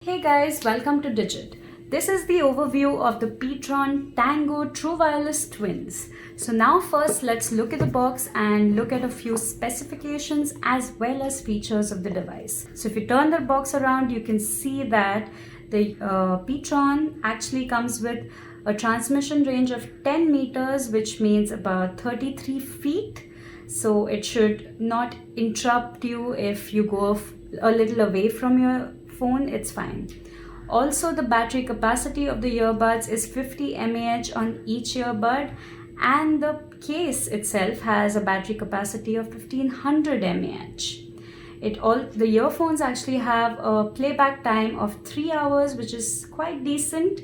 Hey guys, welcome to Digit. This is the overview of the Piitron Tango True Wireless Twins. So now first let's look at the box and look at a few specifications as well as features of the device. So if you turn the box around, you can see that the Piitron actually comes with a transmission range of 10 meters, which means about 33 feet. So it should not interrupt you if you go a little away from your phone, it's fine. Also, the battery capacity of the earbuds is 50 mAh on each earbud, and the case itself has a battery capacity of 1500 mAh. The earphones actually have a playback time of 3 hours, which is quite decent,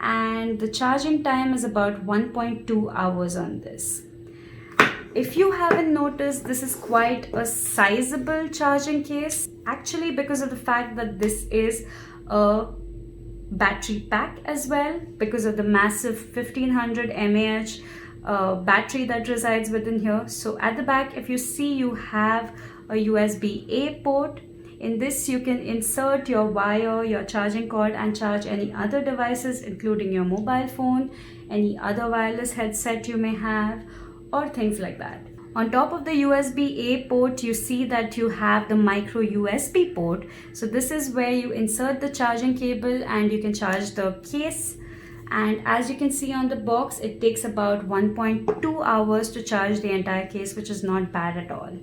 and the charging time is about 1.2 hours on this. If you haven't noticed, this is quite a sizable charging case, actually because of the fact that this is a battery pack as well, because of the massive 1500 mAh battery that resides within here. So at the back, if you see, you have a USB-A port. In this, you can insert your wire, your charging cord, and charge any other devices, including your mobile phone, any other wireless headset you may have, or things like that. On top of the USB-A port, you see that you have the micro USB port. So this is where you insert the charging cable and you can charge the case. And as you can see on the box, it takes about 1.2 hours to charge the entire case, which is not bad at all.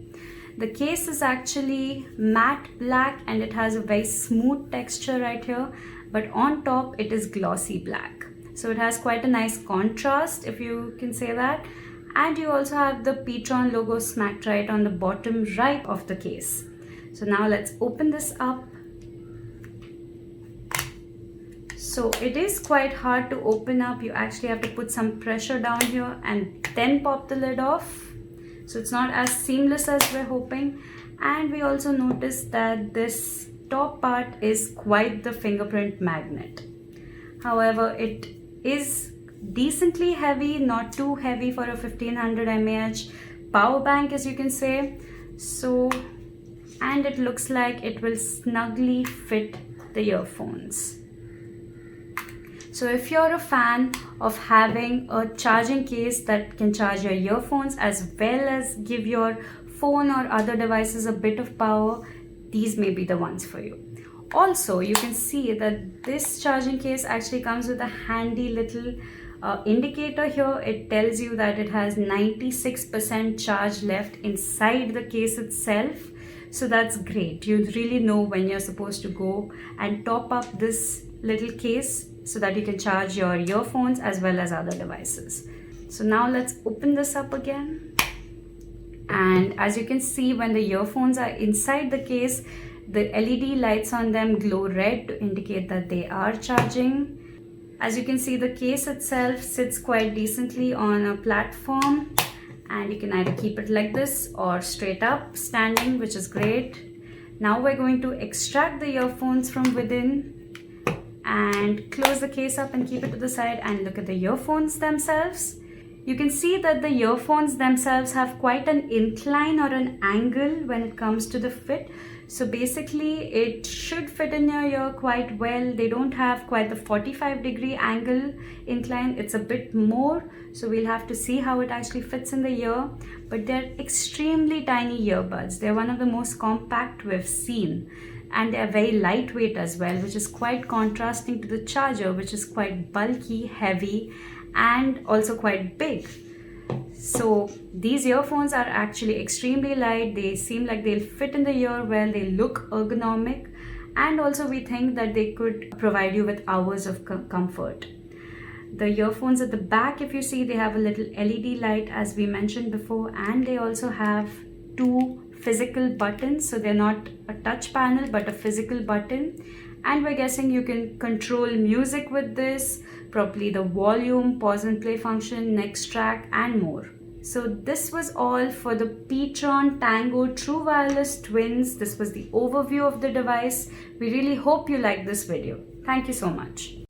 The case is actually matte black and it has a very smooth texture right here, but on top it is glossy black. So it has quite a nice contrast, if you can say that. And you also have the Piitron logo smacked right on the bottom right of the case. So now let's open this up. So it is quite hard to open up. You actually have to put some pressure down here and then pop the lid off. So it's not as seamless as we're hoping. And we also noticed that this top part is quite the fingerprint magnet. However, it is decently heavy, not too heavy for a 1500 mAh power bank, as you can say. So, and it looks like it will snugly fit the earphones. So if you're a fan of having a charging case that can charge your earphones as well as give your phone or other devices a bit of power, these may be the ones for you. Also, you can see that this charging case actually comes with a handy little indicator here. It tells you that it has 96% charge left inside the case itself. So that's great. You really know when you're supposed to go and top up this little case so that you can charge your earphones as well as other devices. So now let's open this up again. And as you can see, when the earphones are inside the case, the LED lights on them glow red to indicate that they are charging. As you can see, the case itself sits quite decently on a platform, and you can either keep it like this or straight up standing, which is great. Now we're going to extract the earphones from within and close the case up and keep it to the side and look at the earphones themselves. You can see that the earphones themselves have quite an incline or an angle when it comes to the fit. So basically it should fit in your ear quite well. They don't have quite the 45-degree angle incline. It's a bit more. So we'll have to see how it actually fits in the ear. But they're extremely tiny earbuds. They're one of the most compact we've seen. And they're very lightweight as well, which is quite contrasting to the charger, which is quite bulky, heavy, and also quite big. So these earphones are actually extremely light. They seem like they'll fit in the ear well. They look ergonomic, and also we think that they could provide you with hours of comfort. The earphones at the back, if you see, they have a little LED light as we mentioned before, and they also have two physical buttons. So they're not a touch panel but a physical button, and we're guessing you can control music with this, probably the volume, pause and play function, next track, and more. So this was all for the Piitron Tango True Wireless Twins. This was the overview of the device. We really hope you liked this video. Thank you so much.